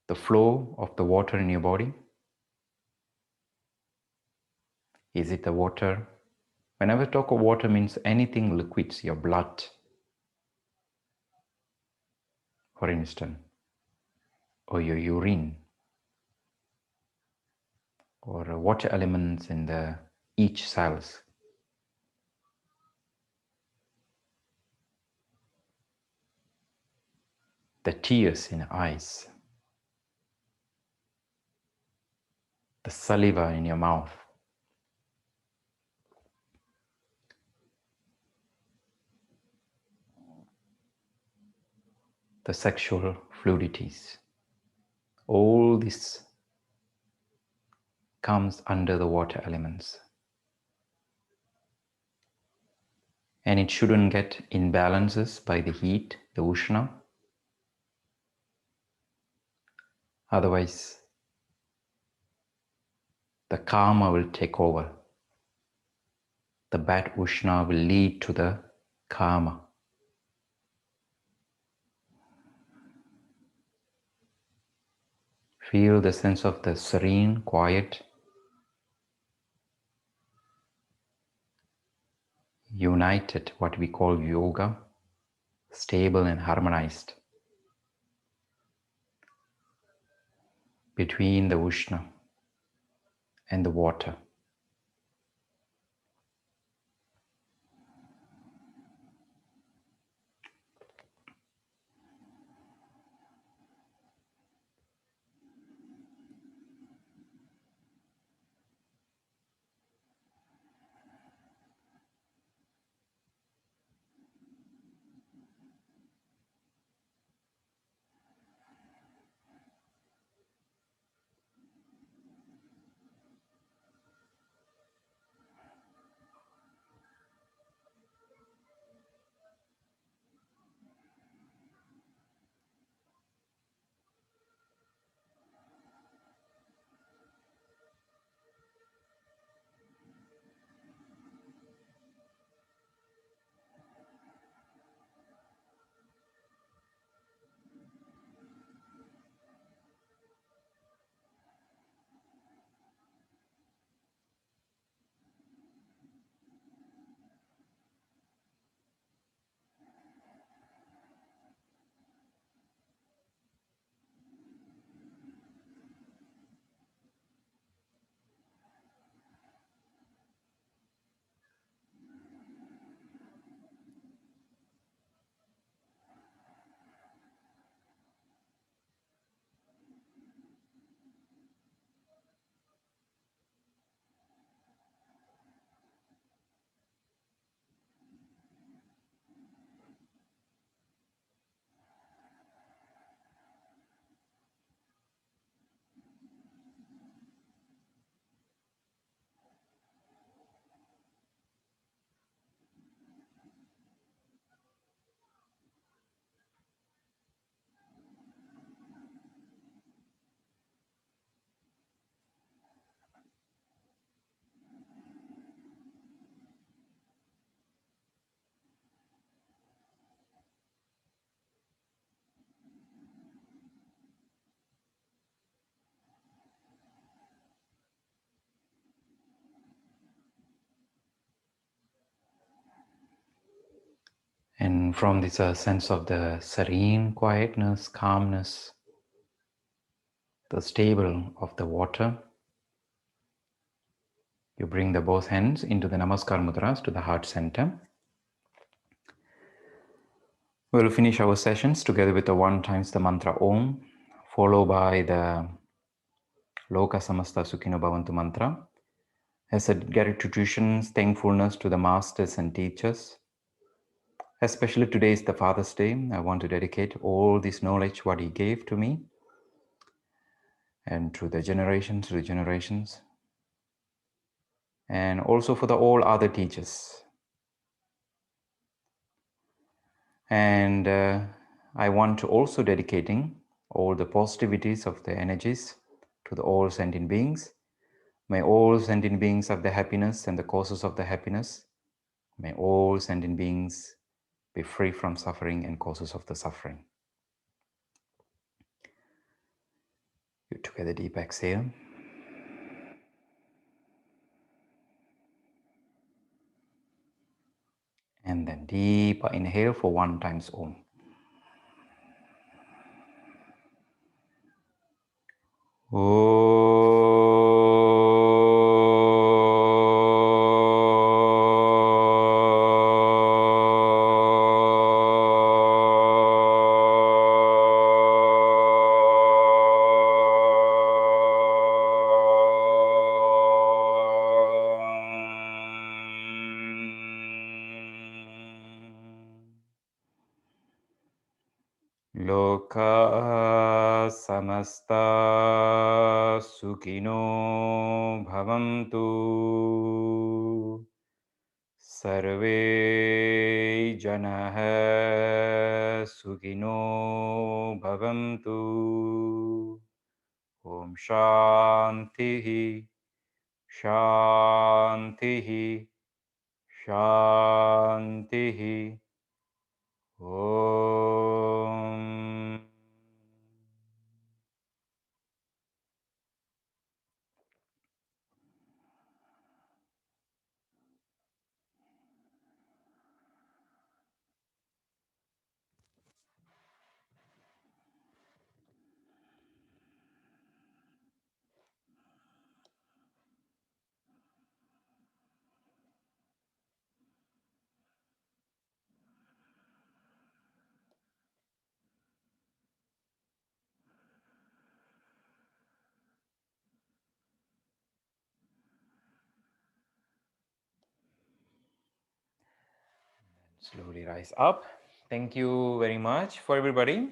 the flow of the water in your body. Is it the water? Whenever I talk of water, means anything liquids, your blood, for instance, or your urine, or water elements in the each cells. The tears in eyes, the saliva in your mouth, the sexual fluidities. All this comes under the water elements. And it shouldn't get imbalances by the heat, the ushna. Otherwise, the karma will take over. The bad ushna will lead to the karma. Feel the sense of the serene, quiet, united, what we call yoga, stable and harmonized between the ushna and the water. And from this sense of the serene quietness, calmness, the stable of the water, you bring the both hands into the Namaskar Mudras to the heart center. We'll finish our sessions together with the 1 times the mantra Om, followed by the Loka Samasta Sukhino Bhavantu mantra. As a gratitude, thankfulness to the masters and teachers. Especially today is the Father's Day. I want to dedicate all this knowledge what he gave to me and to the generations, and also for the all other teachers. And I want to also dedicating all the positivities of the energies to the all sentient beings. May all sentient beings have the happiness and the causes of the happiness. May all sentient beings be free from suffering and causes of the suffering. You took a deep exhale. And then deep inhale for 1 times Om. Loka samasta sukhino bhavantu Sarve Janah Sukhino Bhavantu. Om Shanti Shanti Shanti. Om. Slowly rise up. Thank you very much for everybody.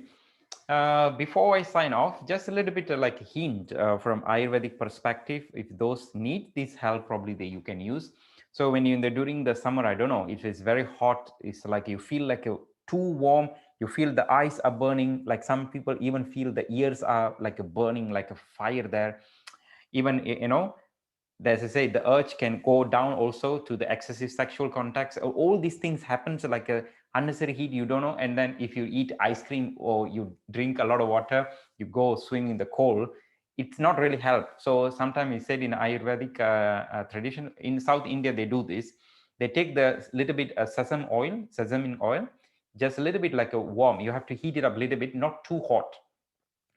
Before I sign off, just a little bit like a hint from Ayurvedic perspective. If those need this help, probably you can use. So when you're during the summer, I don't know, if it's very hot, it's like you feel like too warm. You feel the eyes are burning. Like some people even feel the ears are like a burning, like a fire there. Even as I say, the urge can go down also to the excessive sexual contacts. All these things happens like a unnecessary heat, you don't know. And then if you eat ice cream or you drink a lot of water, you go swim in the cold, it's not really help. So sometimes we said in Ayurvedic tradition, in South India, they do this. They take the little bit sesame oil, just a little bit like a warm. You have to heat it up a little bit, not too hot,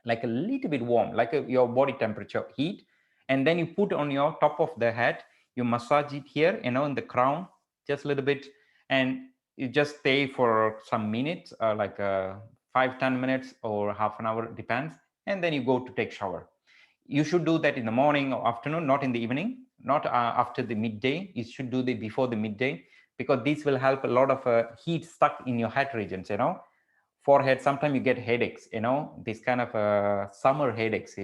like a little bit warm, like your body temperature heat, and then you put on your top of the head, you massage it here, in the crown, just a little bit, and you just stay for some minutes, like 5-10 minutes or half an hour, depends, and then you go to take shower. You should do that in the morning or afternoon, not in the evening, not after the midday. You should do it before the midday, because this will help a lot of heat stuck in your head regions, forehead. Sometimes you get headaches, this kind of summer headaches,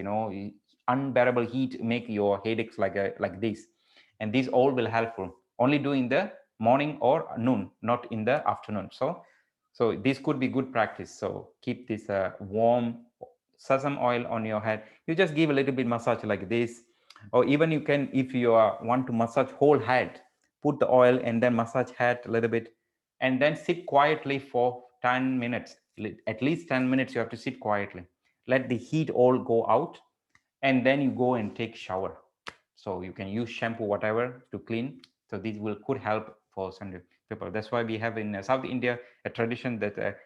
unbearable heat make your headaches like this, and these all will helpful. Only do in the morning or noon, not in the afternoon. So this could be good practice. So keep this warm sesame oil on your head. You just give a little bit massage like this, or even you can, if you want to massage whole head, put the oil and then massage head a little bit, and then sit quietly for 10 minutes. At least 10 minutes you have to sit quietly, let the heat all go out, and then you go and take shower. So you can use shampoo, whatever, to clean. So this could help for some people. That's why we have in South India a tradition that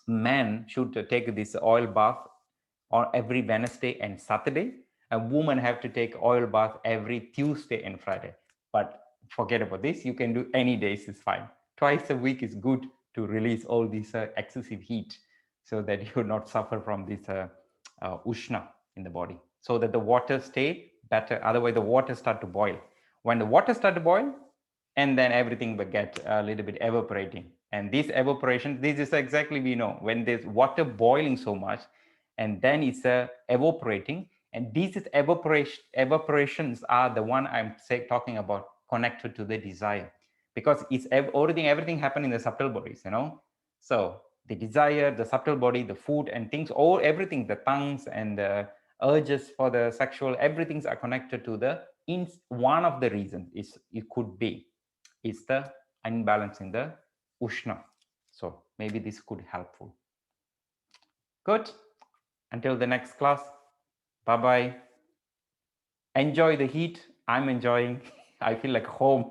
men should take this oil bath on every Wednesday and Saturday. A woman have to take oil bath every Tuesday and Friday. But forget about this. You can do any days, is fine. Twice a week is good to release all this excessive heat, so that you will not suffer from this ushna in the body, so that the water stay better. Otherwise, the water start to boil. When the water start to boil, and then everything will get a little bit evaporating. And this evaporation, this is exactly, we know, when there's water boiling so much, and then it's evaporating, and these is evaporations are the one I'm talking about, connected to the desire, because it's already everything happened in the subtle bodies, so the desire, the subtle body, the food and things, all everything, the tongues and the urges for the sexual, everything's are connected to the, in one of the reasons is, it could be, is the imbalance in the ushna. So maybe this could helpful. Good. Until the next class. Bye bye. Enjoy the heat. I'm enjoying. I feel like home.